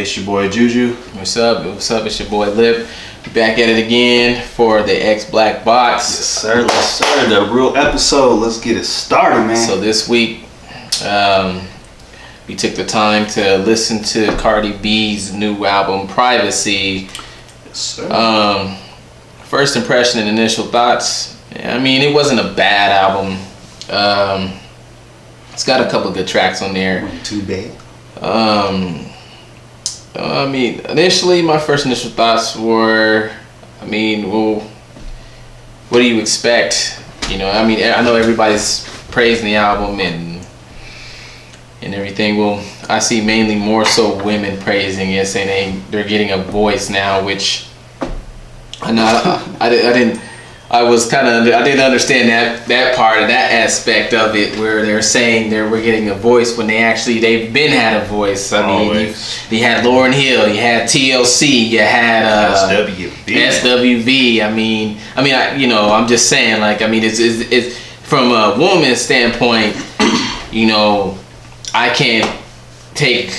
it's your boy Juju. What's up? What's up? It's your boy Lip. Back at it again for the XblackBoxx. Yes, sir. Yes, sir. The real episode. Let's get it started, man. So this week, we took the time to listen to Cardi B's new album, Privacy. Yes, sir. First impression and initial thoughts. I mean, it wasn't a bad album. It's got a couple good tracks on there. Wasn't too bad. I mean, initially, my first initial thoughts were, well, what do you expect? You know, I know everybody's praising the album and everything. Well, I see mainly more so women praising it, saying they're getting a voice now, which I didn't understand that part of that aspect of it, where they're saying we're getting a voice when they've been had a voice. I mean, you had Lauryn Hill, you had TLC, you had SWV. I'm just saying, it's from a woman's standpoint. I can't take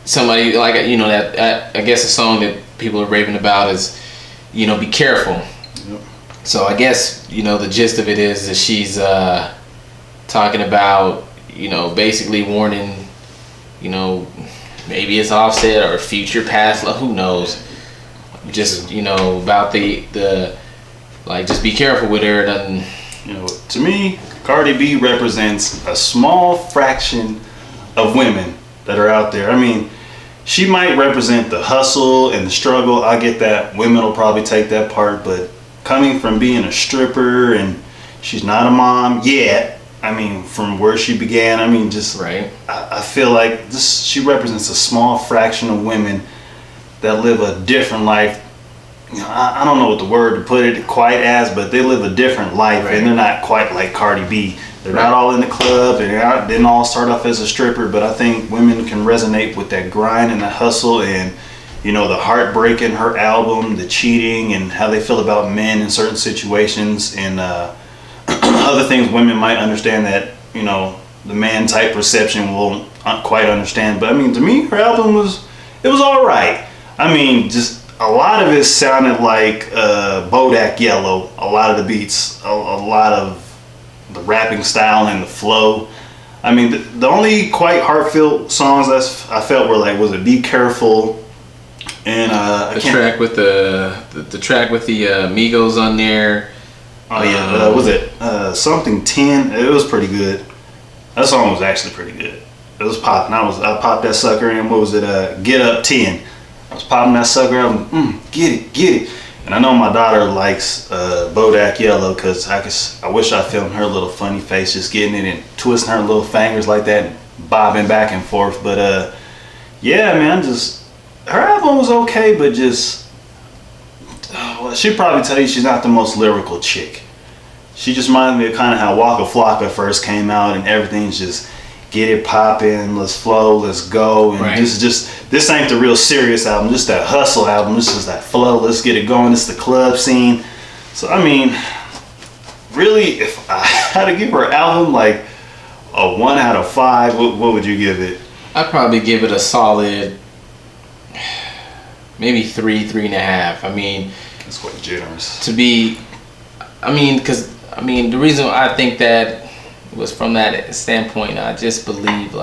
somebody that I guess a song that people are raving about is, be careful. Yep. So I guess, the gist of it is that she's talking about, basically warning, maybe it's Offset or future past, who knows. Just, about the just be careful with her. To me, Cardi B represents a small fraction of women that are out there. I mean, she might represent the hustle and the struggle. I get that. Women will probably take that part, but coming from being a stripper, and she's not a mom yet. From where she began, right. I feel like she represents a small fraction of women that live a different life. I don't know what the word to put it quite as, but they live a different life, right. And they're not quite like Cardi B. They're right. Not all in the club, and they didn't all start off as a stripper, but I think women can resonate with that grind and the hustle and the heartbreak in her album, the cheating, and how they feel about men in certain situations, and other things women might understand that, the man type perception won't quite understand. But to me, her album was all right. Just a lot of it sounded like Bodak Yellow, a lot of the beats, a lot of the rapping style and the flow. The only quite heartfelt songs I felt were was it Be Careful, and the track with the track with the Migos on there. Oh yeah, was it something 10? It was pretty good. That song was actually pretty good. It was popping. I popped that sucker in. What was it? Get Up 10. I was popping that sucker up. Get it. And I know my daughter likes Bodak Yellow because I wish I filmed her little funny face just getting it and twisting her little fingers like that, and bobbing back and forth. But yeah, man, her album was okay, but she'd probably tell you she's not the most lyrical chick. She just reminded me of kind of how Waka Flocka first came out, and everything's just get it popping, let's flow, let's go. And right. This ain't the real serious album, just that hustle album. This is that flow, let's get it going. It's the club scene. So really, if I had to give her album a 1 out of 5, what would you give it? I'd probably give it a solid maybe 3.5. That's quite generous. Because the reason I think that was from that standpoint, I just believe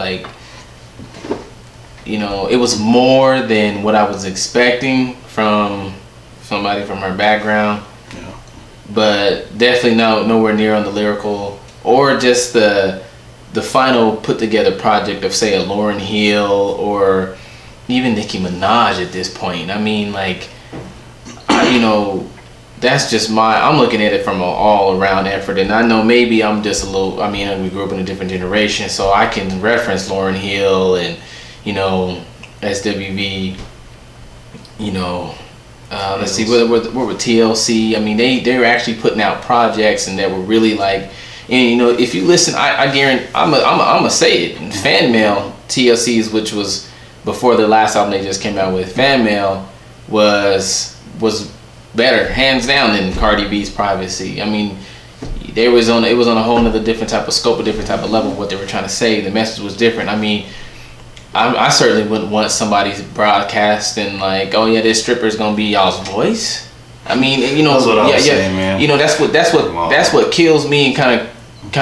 it was more than what I was expecting from somebody from her background. Yeah. But definitely nowhere near on the lyrical or just the final put together project of, say, a Lauryn Hill or even Nicki Minaj at this point. That's just I'm looking at it from an all around effort, and I know maybe I'm just a little, we grew up in a different generation, so I can reference Lauryn Hill and, SWV, let's see, what were TLC? They were actually putting out projects and that were really if you listen, I guarantee, I'm gonna say it, Fan Mail, TLC's, which was before the last album they just came out with, Fan Mail was better, hands down, than Cardi B's Privacy. It was on a whole nother different type of scope, a different type of level of what they were trying to say. The message was different. I certainly wouldn't want somebody's broadcasting like, oh yeah, this stripper's gonna be y'all's voice. I mean, you know, that's what I was saying, man. You know, that's what kills me and kind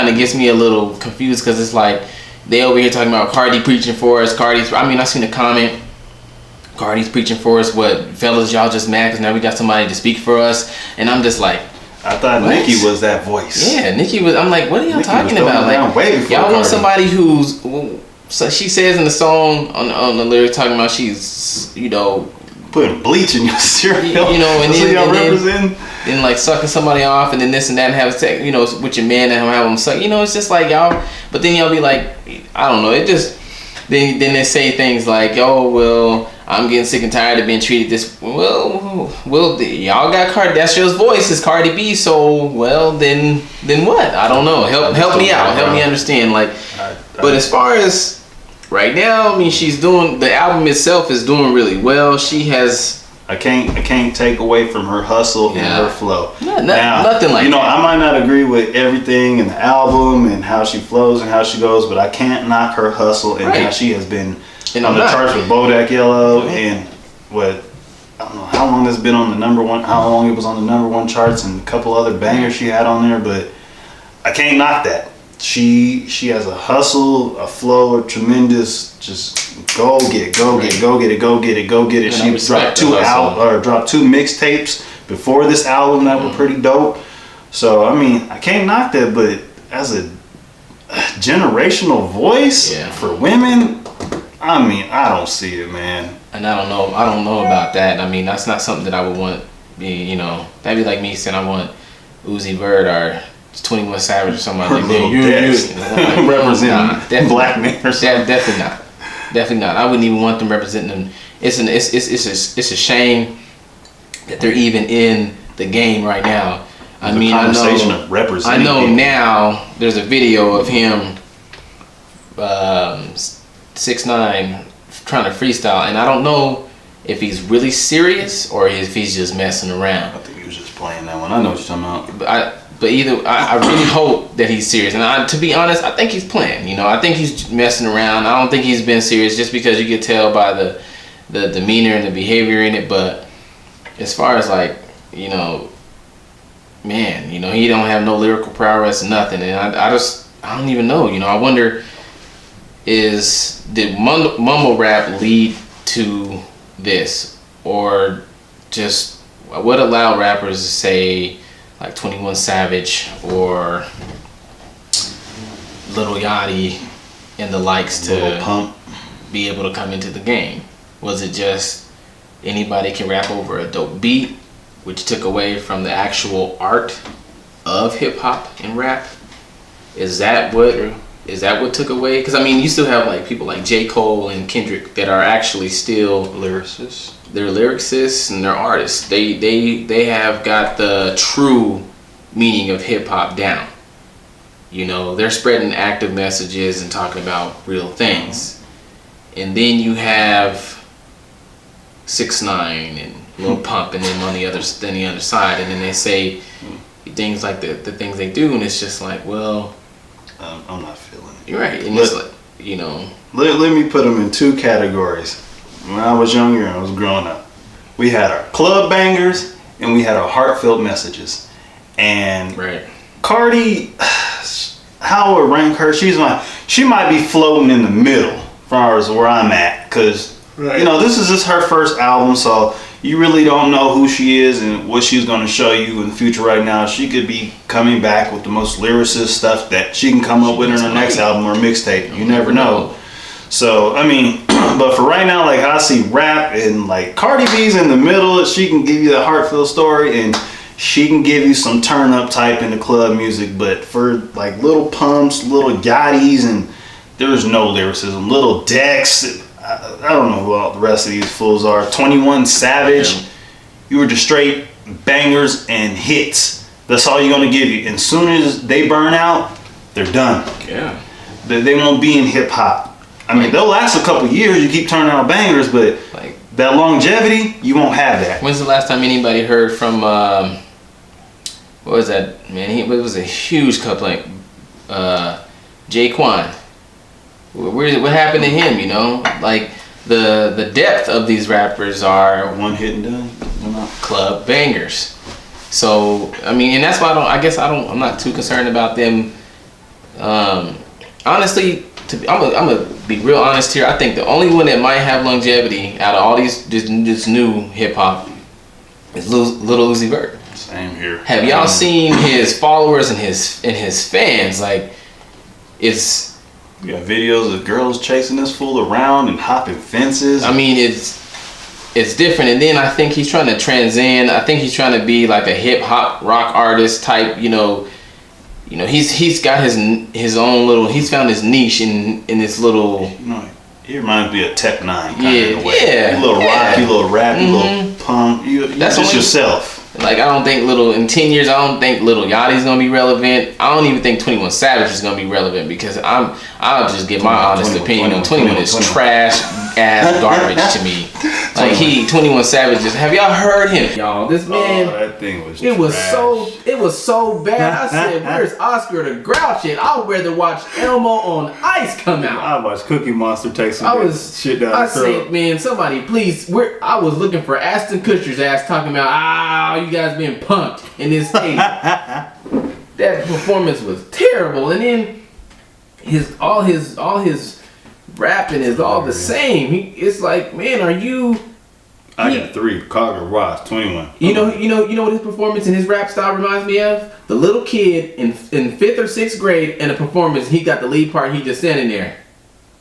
of gets me a little confused, because it's like they over here talking about Cardi preaching for us. I seen a comment. Cardi's preaching for us. What, fellas, y'all just mad because now we got somebody to speak for us? And I'm just like, I thought what? Nikki was that voice. Yeah, Nikki was. I'm like, what are y'all talking about? Like, y'all want somebody who's. So she says in the song on the lyric talking about she's, you know, putting bleach in your cereal. You know, and then then like sucking somebody off, and then this and that, and have sex, you know, with your man and have them suck. You know, it's just like y'all. But then y'all be like, I don't know. It just then they say things like, oh well, I'm getting sick and tired of being treated this. Well, y'all got Cardi. That's your voice is Cardi B. So well, then what? I don't know. Help me out. Help me understand. Like, but as far as right now, I mean, the album itself is doing really well. She has. I can't take away from her hustle and her flow. Nothing like that. I might not agree with everything in the album and how she flows and how she goes, but I can't knock her hustle and how she has been on the charts with Bodak Yellow and what, I don't know how long it's been on the number one, how long it was on the number one charts, and a couple other bangers she had on there, but I can't knock that. She has a hustle, a flow, a tremendous just go get it. She dropped two mixtapes before this album that were pretty dope. So I mean, I can't knock that, but as a generational voice for women, I mean, I don't see it, man. And I don't know about that. I mean, that's not something that I would want. You know, that'd be like me saying I want Uzi Vert or 21 Savage or somebody like that. Representing black men or something. Definitely not. I wouldn't even want them representing them. It's a shame that they're even in the game right now. I know now there's a video of him 6ix9ine trying to freestyle, and I don't know if he's really serious or if he's just messing around. I think he was just playing that one. I know what you're talking about. But either I really hope that he's serious, and to be honest, I think he's playing. You know, I think he's messing around. I don't think he's been serious, just because you can tell by the demeanor and the behavior in it. But as far as like, you know, man, you know, he don't have no lyrical prowess, nothing, and I don't even know. You know, I wonder, did mumble rap lead to this, or just what allowed rappers to say like 21 Savage or Lil Yachty and the likes to be able to come into the game? Was it just anybody can rap over a dope beat, which took away from the actual art of hip hop and rap? Is that what took away? Because I mean, you still have like people like J. Cole and Kendrick that are actually still lyricists. They're lyricists and they're artists. They have got the true meaning of hip hop down. You know, they're spreading active messages and talking about real things. And then you have 6ix9ine and Lil Pump, and then on the other side, and then they say things like the things they do, and it's just like, well, I'm not feeling it. You're right, and it's like, you know. Let me put them in two categories. When I was younger and I was growing up, we had our club bangers and we had our heartfelt messages. And Cardi, how I would rank her, she might be floating in the middle as far as where I'm at, because you know, this is just her first album, so you really don't know who she is and what she's going to show you in the future. Right now, she could be coming back with the most lyricist stuff that she can come up with in her next album or mixtape. You never know. So, I mean, but for right now, like, I see rap and like Cardi B's in the middle. She can give you the heartfelt story and she can give you some turn up type in the club music. But for like Little Pumps, Little Yachty's, and there's no lyricism. Little Dex, I don't know who all the rest of these fools are. 21 Savage, you were just straight bangers and hits. That's all you're gonna give you. And as soon as they burn out, they're done. Yeah. They won't be in hip hop. I mean, they'll last a couple years. You keep turning out bangers, but like that longevity, you won't have that. When's the last time anybody heard from what was that, man? It was a huge couple, like Jaquan. what happened to him? You know, like the depth of these rappers are One hit and done. club bangers. So I mean, and that's why I'm not too concerned about them. Honestly, I'm gonna be real honest here. I think the only one that might have longevity out of all these this new hip hop is Lil Uzi Vert. Same here. Have y'all seen his followers and his fans? Like, it's. You got videos of girls chasing this fool around and hopping fences. I mean, it's different. And then I think he's trying to transcend. I think he's trying to be like a hip hop rock artist type. You know, he's got his own little. He's found his niche in this little. You know, he reminds me of Tech Nine. Kind Yeah, of in a way. yeah, You little yeah. rock, you little rap, you little punk. You That's just only- yourself. Like, I don't think in 10 years, I don't think Lil Yachty's gonna be relevant. I don't even think 21 Savage is gonna be relevant because I'll just give my honest opinion on 21 is trash ass garbage to me. Like 21 Savage is, have y'all heard him? Y'all, this man, that thing was it was trash. so bad. I said, where's Oscar the Grouch at? I'd rather watch Elmo on Ice come out. I watched Cookie Monster take some shit down I the throat. said, man, somebody please. I was looking for Ashton Kutcher's ass talking about, you guys being punked in this state. That performance was terrible, and then all his rapping is all the same. It's like, man, are you? I got 3. Carter Ross, 21. You know what his performance and his rap style reminds me of? The little kid in 5th or 6th grade, and a performance. He got the lead part. He just standing there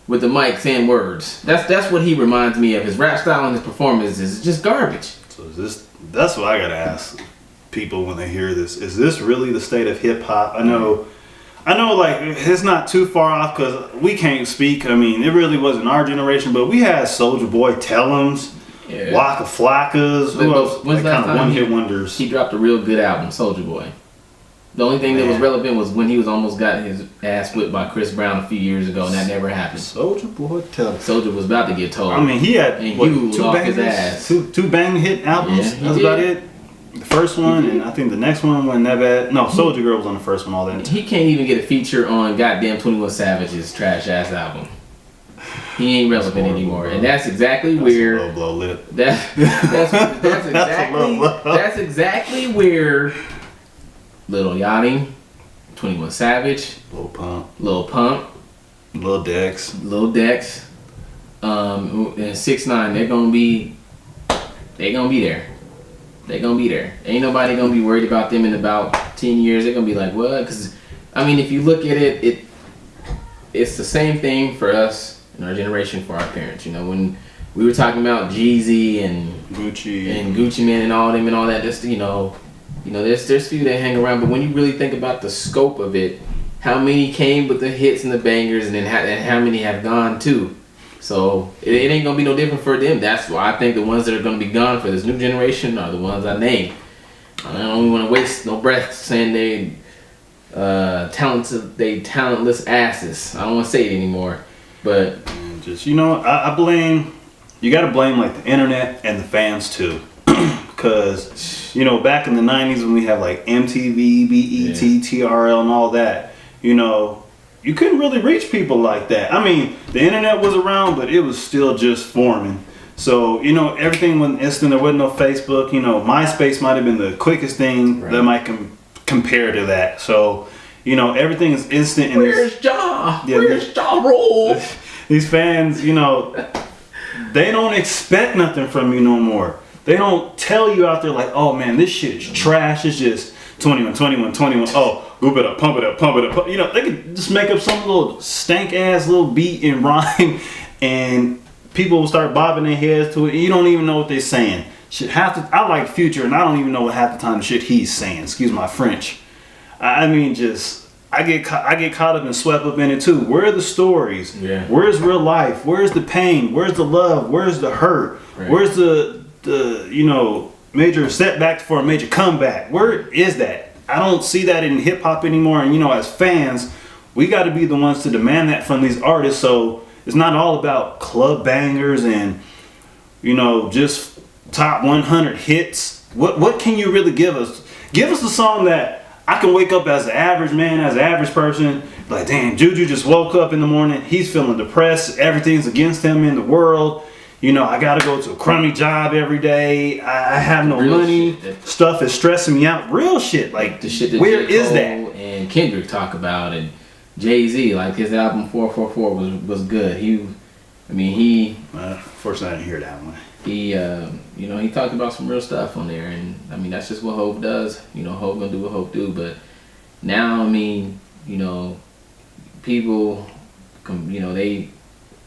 with the mic saying words. That's what he reminds me of. His rap style and his performance is just garbage. So that's what I gotta ask people when they hear this. Is this really the state of hip hop? I know like it's not too far off because we can't speak. I mean, it really wasn't our generation, but we had Soulja Boy, Tellums, Waka Flockas, who else? Like kind of one-hit wonders. He dropped a real good album, Soulja Boy. The only thing that was relevant was when he was almost got his ass whipped by Chris Brown a few years ago, and that never happened. Soulja Boy, Tellums. Soulja was about to get told. I mean, he had and what, Hugh was 2 off bangers, his ass. two bang hit albums. Yeah, That's did. about it. The first one, and I think the next one wasn't that bad. No, Soulja Girl was on the first one. All that. He can't even get a feature on goddamn 21 Savage's trash ass album. He ain't relevant anymore, and that's exactly where That's a low blow lip. That's exactly where Lil Yachty, 21 Savage, Lil Pump, Lil Dex, and 6ix9ine. They're gonna be there. They're gonna be there. Ain't nobody gonna be worried about them in about 10 years. They're gonna be like, what? Because I mean, if you look at it, it's the same thing for us in our generation, for our parents. You know, when we were talking about Jeezy and Gucci Mane and all them and all that, just there's few that hang around, but when you really think about the scope of it, how many came with the hits and the bangers, and then how many have gone too? So it ain't gonna be no different for them. That's why I think the ones that are gonna be gone for this new generation are the ones I named. I don't want to waste no breath saying they talentless asses. I don't want to say it anymore, but just I blame. You got to blame like the internet and the fans too, because back in the '90s when we had like MTV, BET, TRL, and all that, you couldn't really reach people like that. I mean, the internet was around, but it was still just forming. So, everything went instant. There wasn't no Facebook. MySpace might have been the quickest thing that might compare to that. So, everything is instant. Where's Ja? Where's Ja Rule? These fans, they don't expect nothing from you no more. They don't tell you out there like, oh man, this shit is trash. It's just 21. Oh, goop it up, pump it up. They could just make up some little stank ass little beat and rhyme, and people will start bobbing their heads to it. You don't even know what they're saying. I like Future, and I don't even know what half the time the shit he's saying. Excuse my French. I mean, I get caught up and swept up in it too. Where are the stories? Yeah. Where's real life? Where's the pain? Where's the love? Where's the hurt? Right. Where's the major setback for a major comeback? Where is that? I don't see that in hip hop anymore. And as fans, we got to be the ones to demand that from these artists. So it's not all about club bangers and just top 100 hits. What can you really give us? Give us a song that I can wake up as an average man, as an average person, like, damn, Juju just woke up in the morning. He's feeling depressed. Everything's against him in the world. You know, I got to go to a crummy job every day. I have no money. Stuff is stressing me out. Real shit. Like, the shit that where J. is Cole that? and Kendrick talk about, and Jay-Z, like his album 444 was good. He Fortunately, I didn't hear that one. He he talked about some real stuff on there, and I mean that's just what Hope does. You know, Hope gonna do what Hope do. But now, I mean, you know, people, you know, they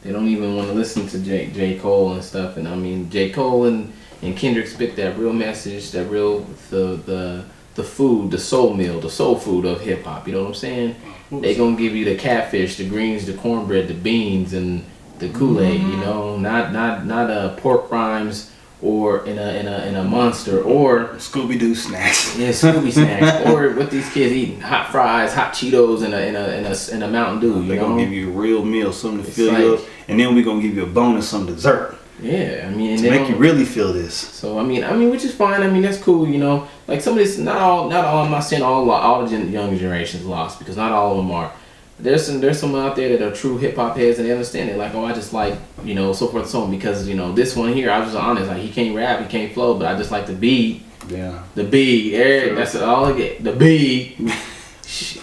don't even want to listen to J. Cole and stuff. And I mean, J. Cole and Kendrick spit that real message, that real the food, the soul meal, the soul food of hip hop. You know what I'm saying? They gonna give you the catfish, the greens, the cornbread, the beans, and the Kool-Aid. You know, not pork rinds or in a monster or Scooby-Doo snacks. Yeah, Scooby snacks, or what these kids eating: hot fries, hot Cheetos, and a Mountain Dew. They're gonna give you a real meal, something to fill you up, and then we're gonna give you a bonus, some dessert. Yeah, I mean, to make you really feel this. So I mean, which is fine. I mean, that's cool. You know, like some of this, not all. I'm not saying all the younger generations lost, because not all of them are. There's some out there that are true hip hop heads, and they understand it. Like, oh, I just like, you know, so forth and so on, because, you know, this one here, I was just honest. Like, he can't rap, he can't flow, but I just like the beat. Yeah. The beat. Sure. That's all I get. The beat.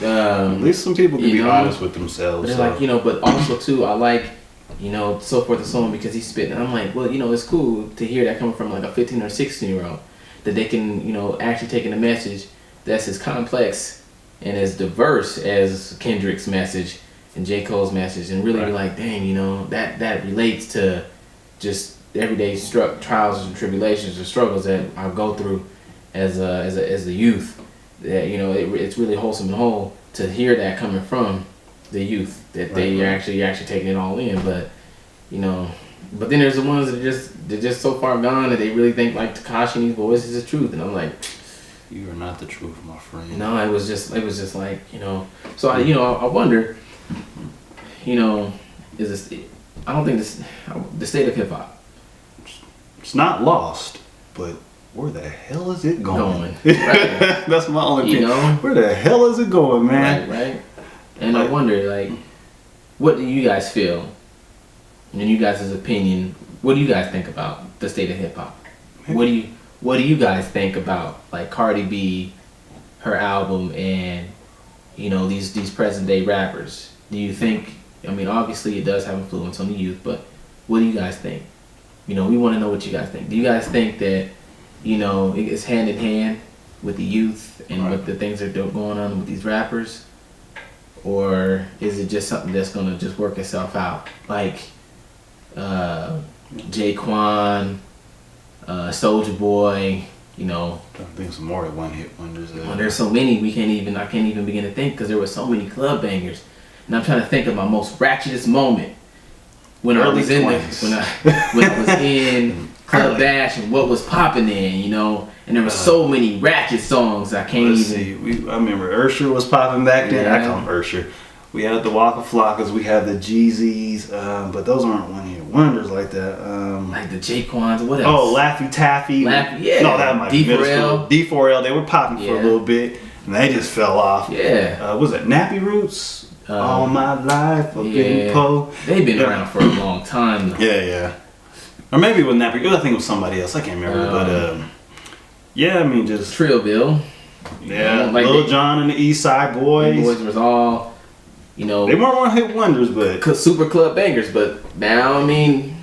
At least some people can be honest with themselves. But they're like, you know, but also too, I like, you know, so forth and so on, because he's spitting. And I'm like, well, you know, it's cool to hear that coming from like a 15 or 16-year-old, that they can, you know, actually taking a message that's as complex and as diverse as Kendrick's message and J. Cole's message, and really be like, dang, you know, that relates to just everyday trials and tribulations or struggles that I go through as a youth. That, you know, it's really wholesome and whole to hear that coming from the youth, that they actually taking it all in. But, you know, but then there's the ones that they're just so far gone that they really think like Tekashi and these boys is the truth, and I'm like, you are not the truth, my friend. No, it was just like, you know. So I wonder, you know, I don't think the state of hip hop. It's not lost, but where the hell is it going? Right. That's my only opinion. You know? Where the hell is it going, man? Right. And I wonder, like, what do you guys feel? And in you guys' opinion, what do you guys think about the state of hip hop? What do you guys think about, like, Cardi B, her album, and, you know, these present day rappers? Do you think, I mean, obviously it does have influence on the youth, but what do you guys think? You know, we want to know what you guys think. Do you guys think that, you know, it's hand in hand with the youth and with the things that are going on with these rappers? Or is it just something that's going to just work itself out? Like, Jaquan, Soulja Boy, you know. I think some more one-hit wonders. Well, there's so many I can't even begin to think, because there were so many club bangers, and I'm trying to think of my most ratchetest moment when I was in when I was in Club Bash and what was popping then, you know. And there were so many ratchet songs I can't I remember Ursher was popping back then. I call him Ursher. We had the Waka Flockas, we had the Jeezys, but those aren't one-hit wonders like that. Like the Jaquans, what else? Oh, Laffy Taffy. Yeah. No, that might be D4L. D4L, they were popping for a little bit, and they just fell off. Yeah. Was it Nappy Roots? All my life I've been po. They've been around for a long time. Yeah. Or maybe it was Nappy. I think it was somebody else. I can't remember. But yeah, I mean, just Trillville. Yeah, like Lil Jon and the East Side Boys. The boys was all, you know, they weren't one-hit wonders, but super club bangers. But now, I mean,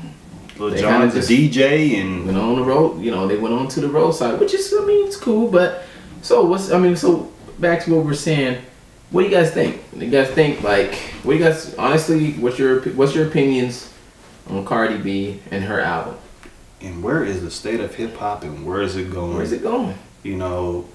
Lil Jon's a DJ and went on the road. You know, they went on to the roadside, which is, I mean, it's cool. But so back to what we're saying. What do you guys think? You guys think, like, what do you guys, honestly, what's your opinions on Cardi B and her album? And where is the state of hip hop, and where is it going? Where's it going? You know,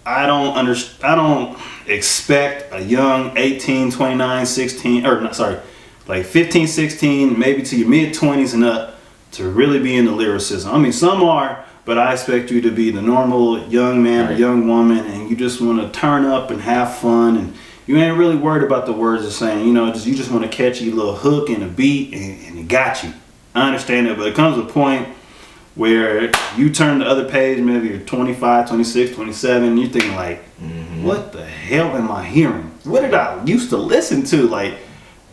I don't expect a young 18, 29, 16, or not, sorry, like 15, 16, maybe to your mid 20s and up to really be into lyricism. I mean, some are, but I expect you to be the normal young man or young woman, and you just want to turn up and have fun, and you ain't really worried about the words they're saying. You know, you just want to catch your little hook and a beat, and it got you. I understand that, but it comes to a point where you turn the other page, maybe you're 25, 26, 27, you're thinking like, what the hell am I hearing? What did I used to listen to? Like,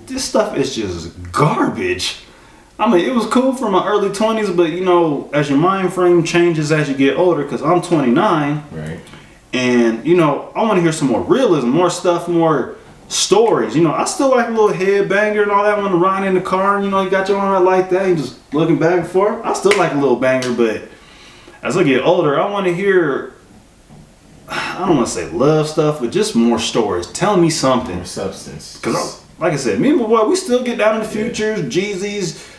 this stuff is just garbage. I mean, it was cool for my early 20s, but you know, as your mind frame changes as you get older, because I'm 29, right? And you know, I want to hear some more realism, more stuff, more stories. You know, I still like a little headbanger and all that when you're riding in the car. You know, you got your arm out like that, you just looking back and forth. I still like a little banger, but as I get older, I want to hear, I don't want to say love stuff, but just more stories. Tell me something. More substance. Because, like I said, me and my boy, we still get down to the futures, Jeezys,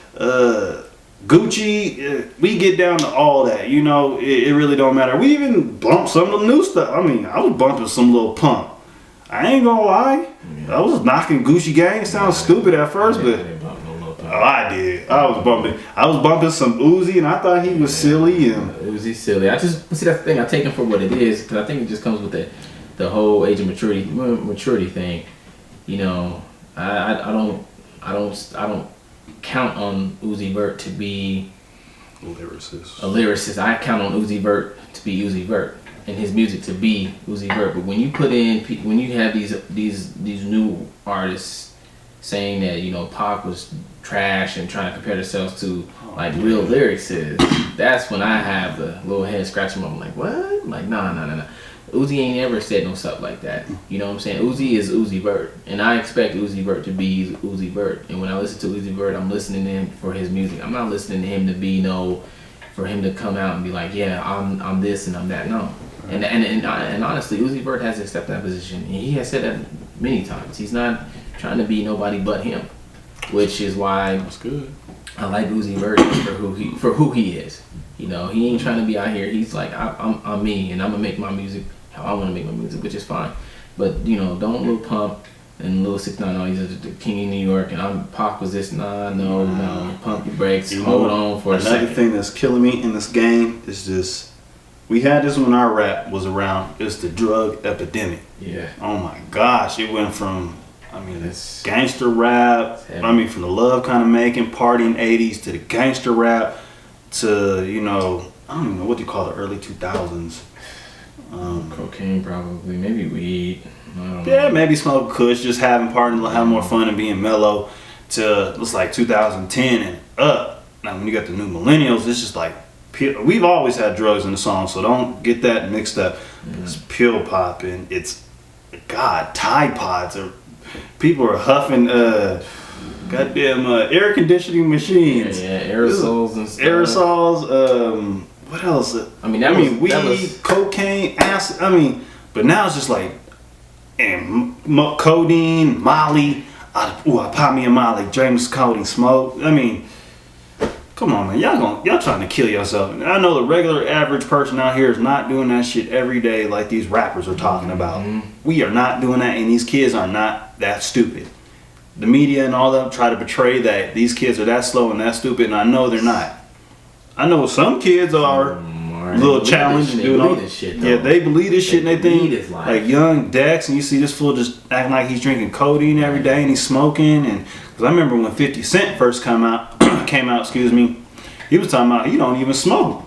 Gucci. We get down to all that. You know, it really don't matter. We even bump some of the new stuff. I mean, I was bumping some little pump. I ain't gonna lie. I was knocking Gucci Gang. It sounds stupid at first, but I did. I was bumping some Uzi, and I thought he was silly. And Uzi silly. I just see that's the thing. I take him for what it is, because I think it just comes with the whole age of maturity thing. You know, I don't count on Uzi Vert to be a lyricist. I count on Uzi Vert to be Uzi Vert, and his music to be Uzi Vert. But when you when you have these new artists saying that, you know, Pac was trash and trying to compare themselves to like real lyricists, that's when I have the little head scratching. I'm like, what? I'm like, nah. Uzi ain't ever said no stuff like that. You know what I'm saying? Uzi is Uzi Vert, and I expect Uzi Vert to be Uzi Vert. And when I listen to Uzi Vert, I'm listening to him for his music. I'm not listening to him to be for him to come out and be like, yeah, I'm this and I'm that. No. And honestly, Uzi Vert has accepted that position. And he has said that many times. He's not trying to be nobody but him, which is why that's good. I like Uzi Vert for who he is. You know, he ain't trying to be out here. He's like, I'm me, and I'm gonna make my music how I want to make my music, which is fine. But you know, don't Lil Pump and Lil 6ix9ine, all these the king of New York, and I'm Pac was this. No. Pump your brakes. Hold on for a second. Another thing that's killing me in this game is just, we had this when our rap was around. It's the drug epidemic. Yeah. Oh my gosh, it went from, I mean, It's gangster rap. I mean, from the love kind of making, partying 80s to the gangster rap to, you know, I don't even know what you call the early 2000s. Cocaine, probably, maybe weed. I don't know. Yeah, maybe smoke kush, just having more fun and being mellow. To it's like 2010 and up. Now, when you got the new millennials, it's just like we've always had drugs in the song, so don't get that mixed up. It's pill popping. It's Tide Pods. People are huffing goddamn air conditioning machines. Yeah, aerosols and stuff. Aerosols. What else? Weed, cocaine, acid. But now it's just like, and codeine, Molly. I pop me a Molly, James codeine, smoke. Come on, man. Y'all trying to kill yourself. And I know the regular average person out here is not doing that shit every day like these rappers are talking about. We are not doing that, and these kids are not that stupid. The media and all them try to portray that these kids are that slow and that stupid, and I know they're not. I know some kids are a little challenged and doing all this shit. Yeah, they believe this shit and they think like young Dex, and you see this fool just acting like he's drinking codeine every day and he's smoking. And because I remember when 50 Cent first came out, he was talking about he don't even smoke.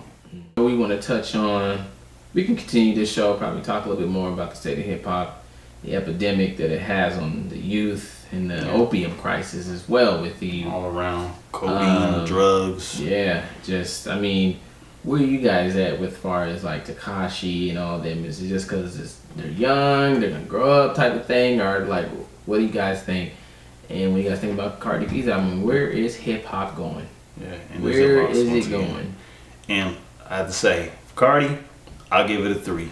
We want to touch on. We can continue this show. Probably talk a little bit more about the state of hip hop, the epidemic that it has on the youth. And the opium crisis as well with the all around codeine, drugs. Yeah, where are you guys at with far as like Tekashi and all them? Is it just because they're young, they're gonna grow up type of thing, or like what do you guys think? And when you guys think about Cardi B's album, where is hip hop going? Yeah, and where is it going? And I have to say, Cardi, I'll give it a 3,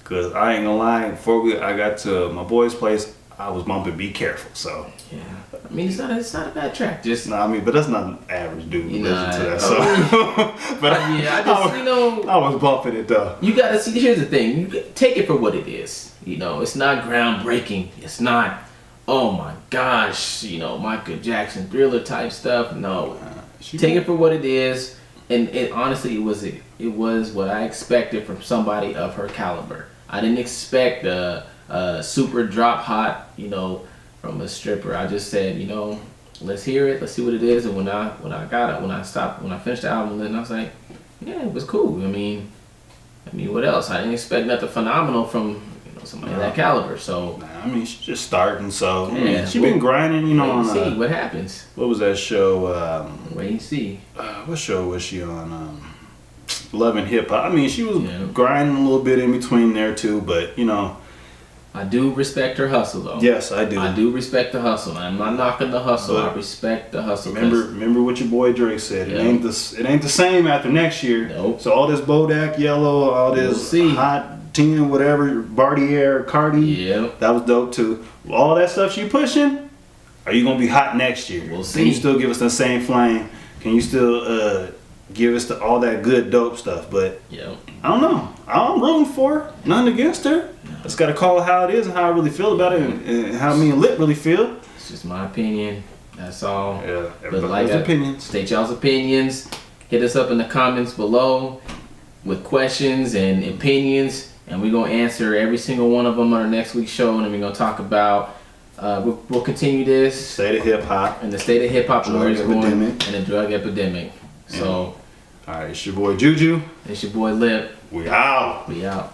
cause I ain't gonna lie. Before I got to my boy's place, I was bumping "Be Careful," so yeah. It's not a bad track. Just but that's not an average dude who listen to that. So, but I was bumping it though. You gotta see. Here's the thing: you take it for what it is. You know, it's not groundbreaking. It's not, oh my gosh, Michael Jackson Thriller type stuff. No, take it for what it is. And it honestly, it was what I expected from somebody of her caliber. I didn't expect super drop hot, from a stripper. I just said, let's hear it, let's see what it is. And when I finished the album, then I was like, Yeah, it was cool. I mean, what else? I didn't expect nothing phenomenal from somebody of that caliber. So I mean, she's just starting. So yeah, I mean, she been grinding. You know, wait and on see what happens. what was that show? Wait and see. What show was she on? Love and Hip Hop. I mean, she was Yeah. grinding a little bit in between there too, but you know. I do respect her hustle, though. Yes, I do. I do respect the hustle. I'm not knocking the hustle. But I respect the hustle. Remember what your boy Drake said. Yeah. It ain't the same after next year. Nope. So all this Bodak Yellow, all We'll this see. Hot 10, whatever, Bartier, Cardi. Yeah. That was dope too. All that stuff she pushing, are you gonna be hot next year? We'll Can see. you still give us the same flame? Can you still give us all that good dope stuff? But Yeah. I don't know. I'm rooting for her. Nothing against her. Just gotta call it how it is and how I really feel about it and how me and Lip really feel. It's just my opinion. That's all. Yeah, But everybody has opinions. State y'all's opinions. Hit us up in the comments below with questions and opinions, and we're gonna answer every single one of them on our next week's show. And then we're gonna talk about. We'll continue this State of hip hop. in the state of hip hop and where it's Drug going, epidemic. and the drug epidemic. So, All right, it's your boy Juju. it's your boy Lip. We out. We out.